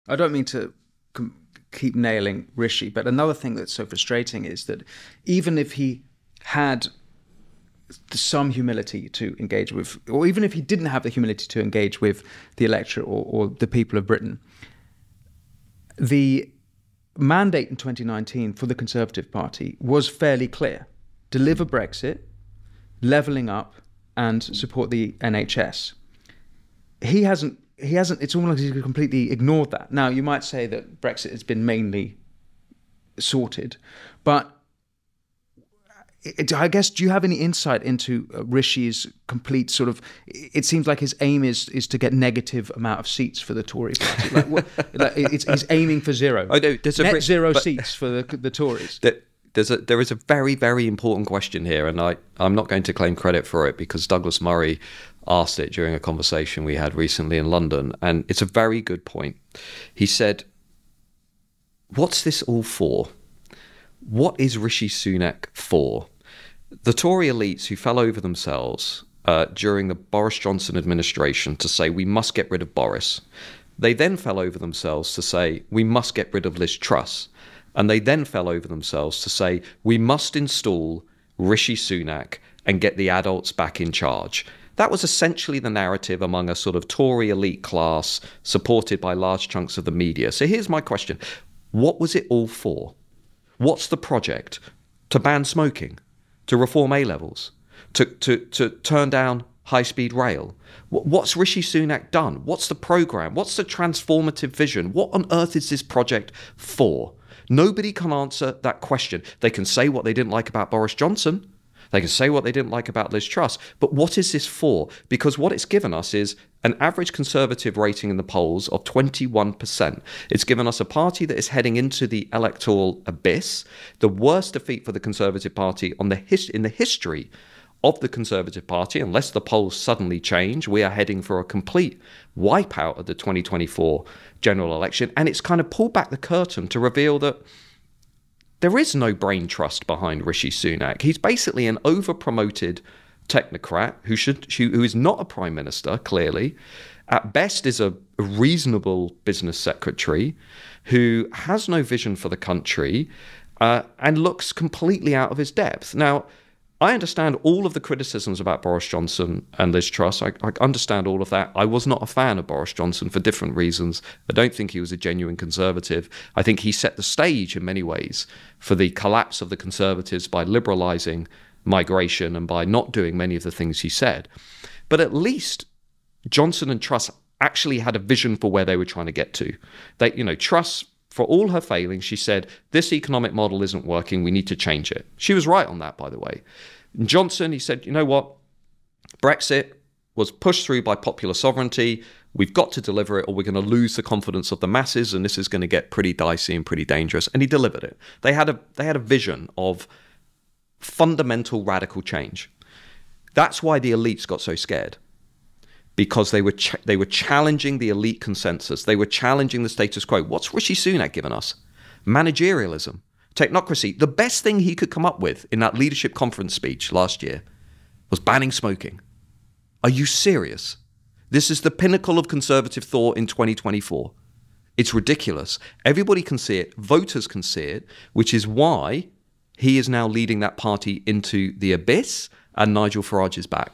I don't mean to keep nailing Rishi, but another thing that's so frustrating is that even if he had some humility to engage with, or even if he didn't have the humility to engage with the electorate or the people of Britain, the mandate in 2019 for the Conservative Party was fairly clear: deliver Brexit, levelling up, and support the NHS. He hasn't, it's almost like he's completely ignored that. Now, you might say that Brexit has been mainly sorted, but I guess, do you have any insight into Rishi's complete sort of, it seems like his aim is to get negative amount of seats for the Tory party. He's aiming for zero. I know, net zero seats for the Tories. There is a very, very important question here, and I'm not going to claim credit for it because Douglas Murray asked it during a conversation we had recently in London, and it's a very good point. He said, what's this all for? What is Rishi Sunak for? The Tory elites who fell over themselves during the Boris Johnson administration to say we must get rid of Boris, they then fell over themselves to say we must get rid of Liz Truss, and they then fell over themselves to say we must install Rishi Sunak and get the adults back in charge. That was essentially the narrative among a sort of Tory elite class supported by large chunks of the media. So here's my question. What was it all for? What's the project? To ban smoking? To reform A-levels? To turn down high-speed rail? What's Rishi Sunak done? What's the programme? What's the transformative vision? What on earth is this project for? Nobody can answer that question. They can say what they didn't like about Boris Johnson. They can say what they didn't like about Liz Truss. But what is this for? Because what it's given us is an average Conservative rating in the polls of 21%. It's given us a party that is heading into the electoral abyss, the worst defeat for the Conservative Party in the history of the Conservative Party. Unless the polls suddenly change, we are heading for a complete wipeout of the 2024 general election. And it's kind of pulled back the curtain to reveal that there is no brain trust behind Rishi Sunak. He's basically an over-promoted technocrat who is not a prime minister, clearly. At best is a reasonable business secretary who has no vision for the country and looks completely out of his depth. Now, I understand all of the criticisms about Boris Johnson and Liz Truss. I understand all of that. I was not a fan of Boris Johnson for different reasons. I don't think he was a genuine Conservative. I think he set the stage in many ways for the collapse of the Conservatives by liberalising migration and by not doing many of the things he said. But at least Johnson and Truss actually had a vision for where they were trying to get to. Truss, for all her failings, she said, this economic model isn't working, we need to change it. She was right on that, by the way. And Johnson, he said, you know what? Brexit was pushed through by popular sovereignty. We've got to deliver it or we're going to lose the confidence of the masses and this is going to get pretty dicey and pretty dangerous. And he delivered it. They had a vision of fundamental radical change. That's why the elites got so scared. Because they were challenging the elite consensus. They were challenging the status quo. What's Rishi Sunak given us? Managerialism, technocracy. The best thing he could come up with in that leadership conference speech last year was banning smoking. Are you serious? This is the pinnacle of conservative thought in 2024. It's ridiculous. Everybody can see it. Voters can see it, which is why he is now leading that party into the abyss and Nigel Farage is back.